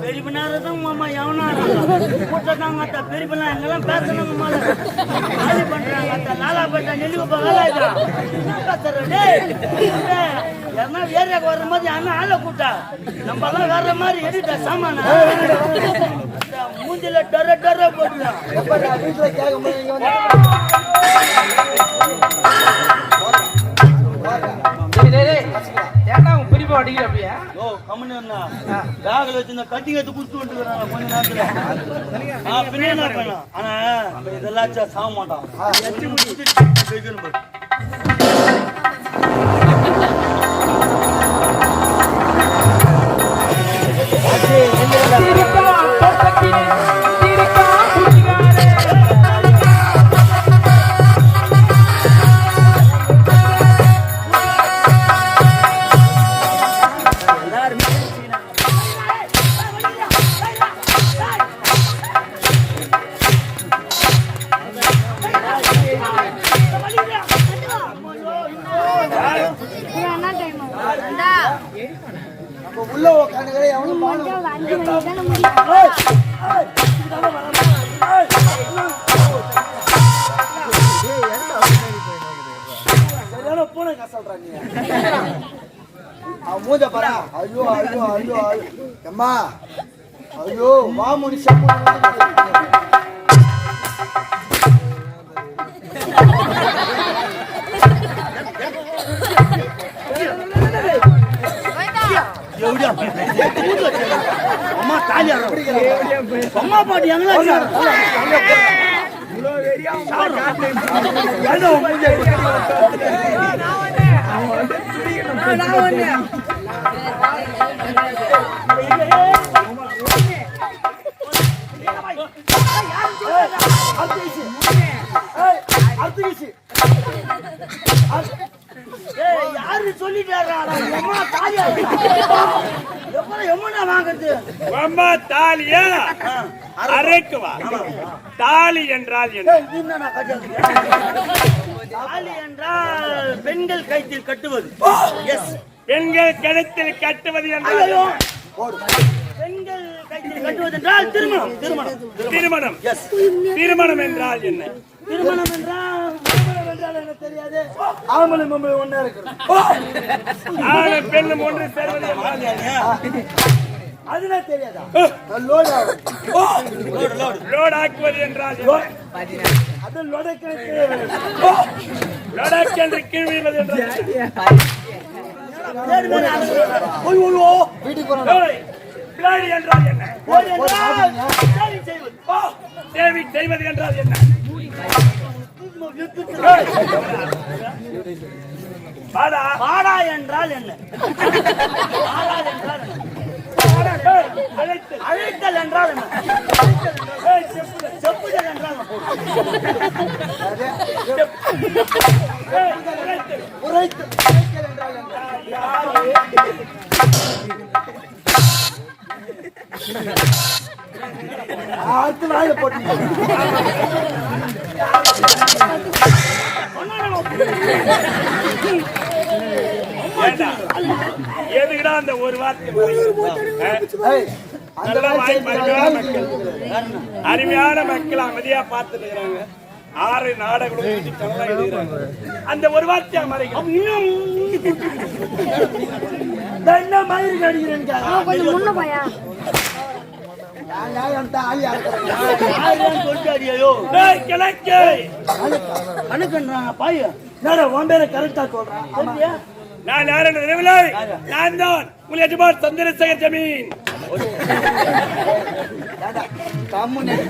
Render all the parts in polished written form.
பெரியப்பனாரதான் மாமா எவனா கூட்டத்தாங்க அத்தா பெரியப்பெல்லாம் எங்கெல்லாம் பேசணுங்க மாலை பண்றாங்க அத்தா லாலா பட்டா நெல்லு யாருன்னா ஏரியாவுக்கு வர்ற மாதிரி யாருன்னா ஆளை கூட்டா நம்ம எல்லாம் வர்ற மாதிரி எடுத்த சாமானா மூஞ்சில டொர டொர போட்டுலாம் அடிக்கிற அப்படியே கம்மனு பேக்ல வச்சு கட்டி கட்டு குடுத்து வந்துருக்காங்க கொஞ்ச நேரத்துல பின்ன என்ன பண்ணலாம் ஆனா இதெல்லாம் சாக மாட்டான் உள்ள உட்காந்துக்கிற எவனும் பூனை சொல்றான் நீ அவன் மூஞ்ச பாரா ஐயோ ஐயோ ஐயோ அம்மா ஐயோ மாமுனி அம்மா தாலி அம்மா பாட்டி எங்களா யாரு சொல்லிட்டாரா வாங்குறது தாலியா அரைக்குவா தாலி என்றால் தாலி என்றால் பெண்கள் கழுத்தில் கட்டுவது பெண்கள் கழுத்தில் கட்டுவது என்றால் பெண்கள் கழுத்தில் கட்டுவது என்றால் திருமணம் திருமணம் திருமணம் திருமணம் என்றால் என்ன திருமணம் என்றால் என்ன தெரியாது ஆம்பளை பொம்பளை ஒண்ணா இருக்கு ஆணும் பெண்ணும் ஒன்று சேர்வது அதுதான் தெரியாதா லோட் ஆக்குவது என்றால் அது லொடக்கென்று கீழ்வது என்றால் வீட்டுக்கு என்றால் என்ன தேவி செய்வது என்றால் என்ன பாடா என்றால் என்ன அழைத்தல் என்றால் என்ன செப்புதல் என்றால் அடுத்து வாயில போட்டு எதுக்குடா அந்த ஒரு வார்த்தை அருமையான மக்கள் அமைதியா பார்த்துட்டு இருக்கிறாங்க 6 நாடகம் அந்த ஒரு வார்த்தையா மறைக்கும் என்ன மயிறு அடிக்கிறேன் கரெக்டா சொல்றேன் நான் யாரும் நினைவில்லை நான் தான் உங்கள் எஜமான் சந்திரசேகர் ஜமீன்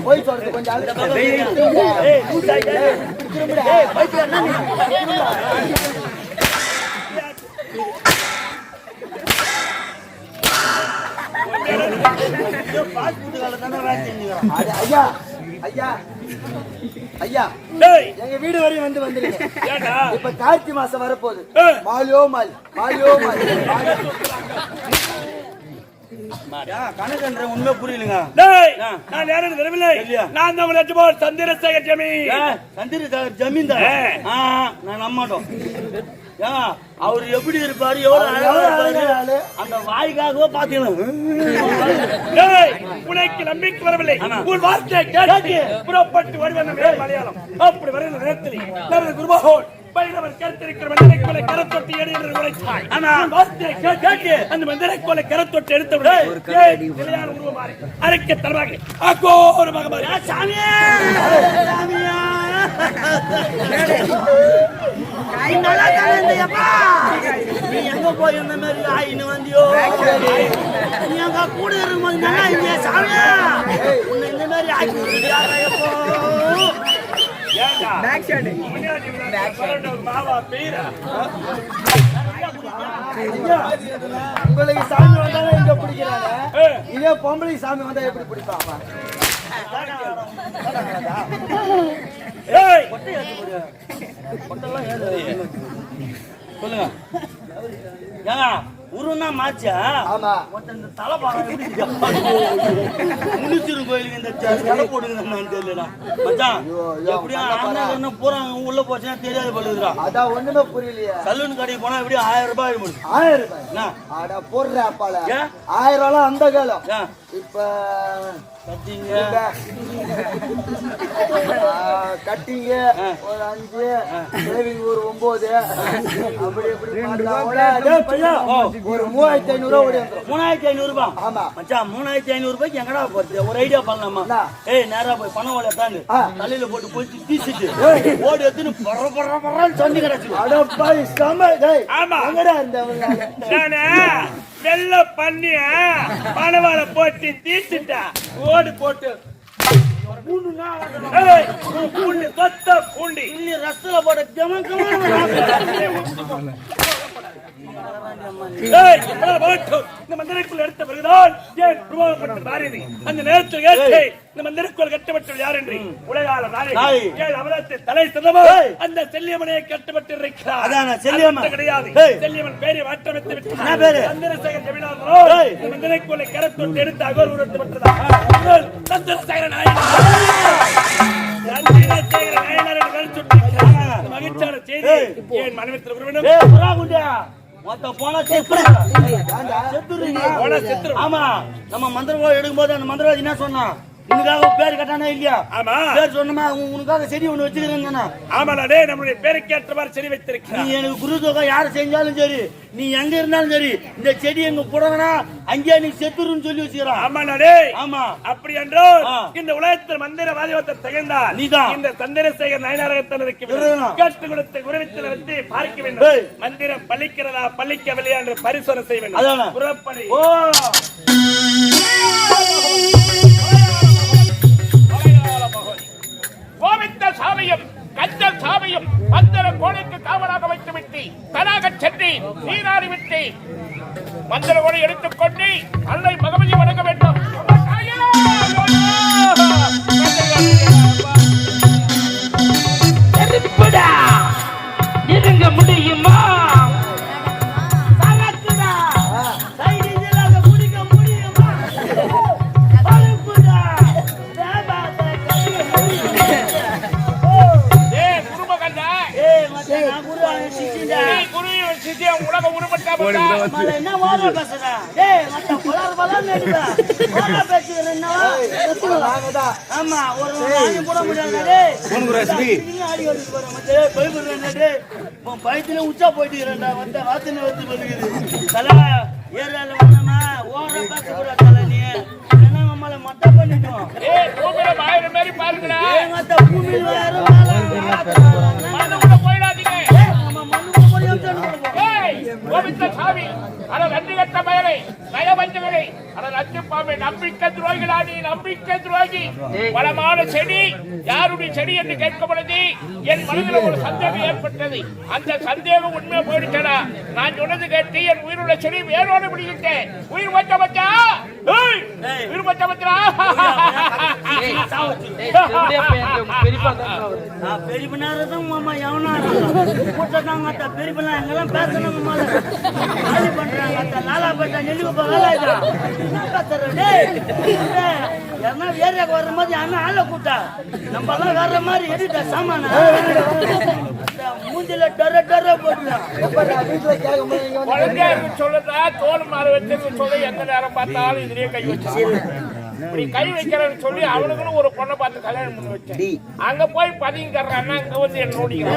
போய் சொல்றது கொஞ்சம் ஐயா ஐயா ஐயா எங்க வீடு வரையும் வந்துருங்க. இப்ப கார்த்தி மாசம் வரப்போகுது. மாலியோ மாலி மாலியோ மாலி கணக்கன்ற உண்மை புரியலுங்க. நான் யாரும் தெரியவில்லை. நான் தான் உங்களுக்கு போல் சந்திரசேகர் ஜமீன். சந்திரசேகர் ஜமீன் தான். நான் நம்ப மாட்டோம். அவர் எப்படி இருப்பாரு எவ்வளவு அழகா இருப்பாரு அந்த வாய்க்காகவோ பாத்தீங்களா உனக்கு நம்பிக்கை வரவில்லை உன் வார்த்தையை கேட்டு புறப்பட்டு வருவன மலையாளம் அப்படி வருகிற நேரத்தில் குருபகோன் பைரவர் கருத்திருக்கிற மந்திரைக்கோலை கரத்தொட்டி எடு என்று உரைத்தாய். ஆனால் வார்த்தையை கேட்டு அந்த மந்திரைக்கோலை கரத்தொட்டி எடுத்தவுடன் நிலையான உருவமாறி அரைக்க தருவாங்க அகோரமாக மாறி சாமியா சாமியா நீ எங்க போய் இந்த மாதிரி ஆயின்னு வந்தியோ நீ எங்க கூட இருக்கும்போது நல்லா இல்லையா சாமியா உன்னை இந்த மாதிரி ஆக்கி உங்களுக்கு சாமி வந்தாலும் இங்க பிடிக்கிறாங்க இதே பொம்பளை சாமி வந்தா எப்படி பிடிப்பாங்க சொல்லுங்க ஏங்க உருவம் தான் மாச்சா ஆமா இந்த தலை பாருங்க முனிச்சிரு கோயிலுக்கு இந்த தலை போடுங்க தெரியலடா மச்சான் எப்படியா அண்ணன் போறாங்க உள்ள போச்சுன்னா தெரியாது பழுதுடா அதான் ஒண்ணுமே புரியலையே சலூன் கடைக்கு போனா எப்படியும் 1000 ரூபாய் ஆயிடும் 1000 ரூபாய் அட போடுற அப்பால 1000 ரூபாய் அந்த காலம் இப்ப கட்டிங்க ஒரு 5 சேவிங் ஒரு 9 அப்படி எப்படி ஒரு 3500 ரூபாய் ஓடி வந்துரும் 3500 ரூபாய் ஆமா மச்சான் 3500 ரூபாய்க்கு எங்கடா போறது ஒரு ஐடியா பண்ணலாமா ஏய் நேரா போய் பணம் வளைய தாண்டு தலையில போட்டு போய் தீசிட்டு ஓடி எடுத்து பர பர பரன்னு சொல்லி கிடச்சு அட பாய் சம டேய் ஆமா எங்கடா இருந்தவங்க நானே வெள்ள பண்ணிய பணவாள போட்டு தீசிட்டா ஓடி போட்டு பூண்டு கொத்த பூண்டி இன்னி ரசத்துல போட்ட ஜமன் இந்த மந்திரக்குள் எடுத்த பிறகுதான் ஏன் உருவாக்கப்பட்ட மாறியது அந்த நேரத்தில் ஏற்று இந்த மந்திரக்குள் கட்டப்பட்டது யார் என்று உலகால அவலத்தை தலை சிறந்தவோ அந்த செல்லியம்மனையை கட்டப்பட்டு இருக்கிறார் கிடையாது செல்லியம்மன் பேரை மாற்றமைத்து விட்டார் சந்திரசேகர் ஜெமினாரோ இந்த மந்திரக்குள்ளை கரத்தொட்டு எடுத்து அகோர் உருவப்பட்டதா சந்திரசேகர மகிழ்ச்சியான செய்தி என் மனைவித்தில் உறவினர் ஆமா நம்ம மந்திரவாதி எடுக்கும் போது அந்த மந்திரவாதி என்ன சொன்னா உனக்காக பேர் கட்டானா இல்லையா பேர் சொன்னமா உனக்காக செடி ஒண்ணு வச்சுக்கிறேன் ஆமாடே நம்மளுடைய பேருக்கு ஏற்ற மாதிரி செடி வைத்திருக்கிறேன் நீ எனக்கு குரு தொகை யாரு செஞ்சாலும் சரி நீ எங்க இருந்தாலும் சரி இந்த செடி எங்க போடனா அங்கே நீ செத்துருன்னு சொல்லி வச்சுக்கிறான் ஆமாடே ஆமா அப்படி என்றோ இந்த உலகத்தில் மந்திரவாதி ஒருத்தர் திகழ்ந்தார் நீதான் இந்த சந்திரசேகர் நயனாரகத்தனருக்கு கேட்டு கொடுத்த குருவித்தில் வந்து பார்க்க வேண்டும் மந்திரம் பலிக்கிறதா பலிக்கவில்லையா என்று பரிசோதனை செய்ய வேண்டும் புறப்படி கோவிந்த சாமியும் கஞ்சல் சாமியும் மந்திர கோடைக்கு காவலாக வைத்து விட்டு தனாக சென்று நீராடி விட்டு மந்திர கோடை எடுத்துக்கொண்டு அன்னை பகவதி வணங்க வேண்டும் இருங்க முடியுமா உலக உருவட்டா என்ன ஓட பேசுறா டேய் மத்த பலர் பலர் நடிடா ஓட பேசுறேன் ஆமா ஒரு நாய் போட முடியல டேய் உனக்கு ரசிபி ஆடி ஓடி போற மச்சே பயப்படுறேன் டேய் உன் பயத்துல உச்சா போயிட்டீங்கடா வந்த வாத்தின வந்து வருகுது தல ஏறால வந்தமா ஓட பேச கூட தல நீ என்ன நம்மள மட்ட பண்ணிட்டோம் ஏய் பூமியில வாயிர மாதிரி பாருங்கடா ஏய் மத்த பூமியில வாயிர மண்ணுக்குள்ள போயிடாதீங்க நம்ம மண்ணுக்குள்ள போய் கோவிந்த சாமி அட நன்றி கட்ட பயலை நயவஞ்சகரை அட நஞ்சு பாம்பை நம்பிக்கை துரோகிகளா நம்பிக்கை துரோகி வளமான செடி யாருடைய செடி என்று கேட்கப்படுது என் மனதில் ஒரு சந்தேகம் ஏற்பட்டது அந்த சந்தேகம் உண்மையா போயிடுச்சடா நான் சொன்னது கேட்டு என் உயிருள்ள செடி வேரோடு பிடிக்கிட்டேன் உயிர் வச்ச வச்சா உயிர் வச்ச வச்சா பெரிய நேரம் மாமா எவனா கூட்டத்தாங்க அத்த பெரிய எங்கெல்லாம் பேசணும் காலி பண்றாங்க அத்த லாலா பட்டா நெல்லுக்கு வேலையா யாருன்னா ஏரியாவுக்கு வர்ற மாதிரி யாருன்னா ஆளை கூட்டா நம்ம எல்லாம் வர்ற மாதிரி எடுத்த சாமான மூஞ்சில டர டர போடுறான். வீட்டுல கேட்கும்போது நீங்க வந்து குழந்தையா இருக்கு சொல்லுதா தோல் மாறு வச்சிருக்கு சொல்லி எந்த நேரம் பார்த்தாலும் இதுலயே கை வச்சு இப்படி கை வைக்கிறேன்னு சொல்லி அவனுக்குன்னு ஒரு பொண்ணை பார்த்து கல்யாணம் பண்ணி வச்சேன். அங்க போய் பதிங்க தர்றான்னா அங்க வந்து என்ன நோடிக்கிறான்.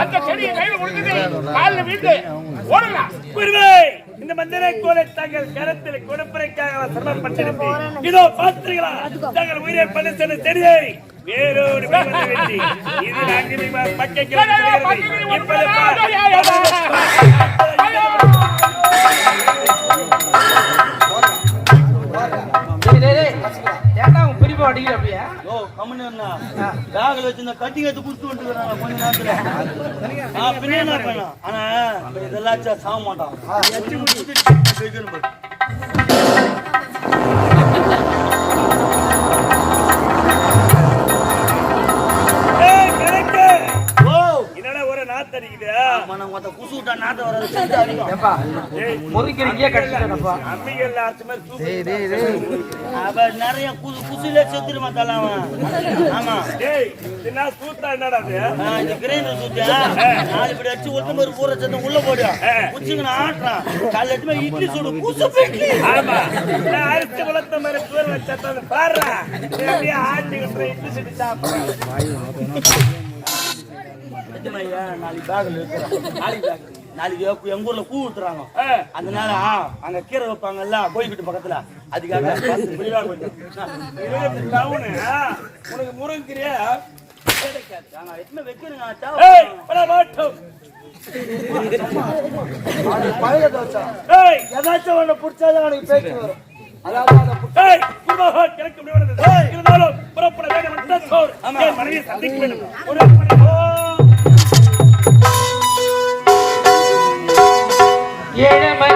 அந்த செடியை கையில் கொடுத்தது காலில் வீட்டு ஓடலாம். இந்த மந்திர கோலை தங்கள் கரத்தில் கொடுப்பதற்காக சிரமப்பட்டிருந்தேன். இதோ பார்த்தீர்களா தங்கள் உயிரை பண்ண சென்ற செடியை வேறோடு வெட்டி இது நான்கு பக்கைகள் பிரிப்பா அடிக்கிற அப்படியா பேக்ல வச்சிருந்த கட்டிங் எடுத்து குடுத்து வந்துருக்காங்க கொஞ்ச நேரத்துல. பின்ன என்ன பண்ணலாம் ஆனா இதெல்லாம் சாக மாட்டான். என்னடா ஒரு நாத்தடிக்குது குசு விட்டா நாத்த வர முறுக்கிறிக்கே கட்டிட்டப்பா அம்மிகள் அர்த்தமே நிறைய குசுல செத்துருமா தலாம். ஆமா டேய் என்ன சூத்தா என்னடா இது இந்த கிரைண்டர் சுத்தியா 4 படி அடிச்சு ஒருத்தம் ஒரு பூர சத்தம் உள்ள போடு குச்சிங்கன ஆட்றான். காலைல எடுத்து இட்லி சுடு குசு இட்லி. ஆமா நான் அரிசி வளர்த்த மாதிரி பேர் வச்சத பாறா அப்படியே ஆட்டிக்கிட்டு இட்லி சுட்டு சாப்பிடுறேன். நாளைக்கு எங்க ஊர்ல கூ ஊத்துறாங்க. அதனால அங்க கீரை வைப்பாங்கல்ல கோயில்கிட்ட பக்கத்துல அதுக்காக உனக்கு முருங்கிறியா பழைய தோசை ஏதாச்சும் ஒண்ணு பிடிச்சாதான் எனக்கு பேச்சு வரும். இருந்தாலும் புறப்பட வேண்டும். மனைவியை சந்திக்க வேண்டும். ஏழம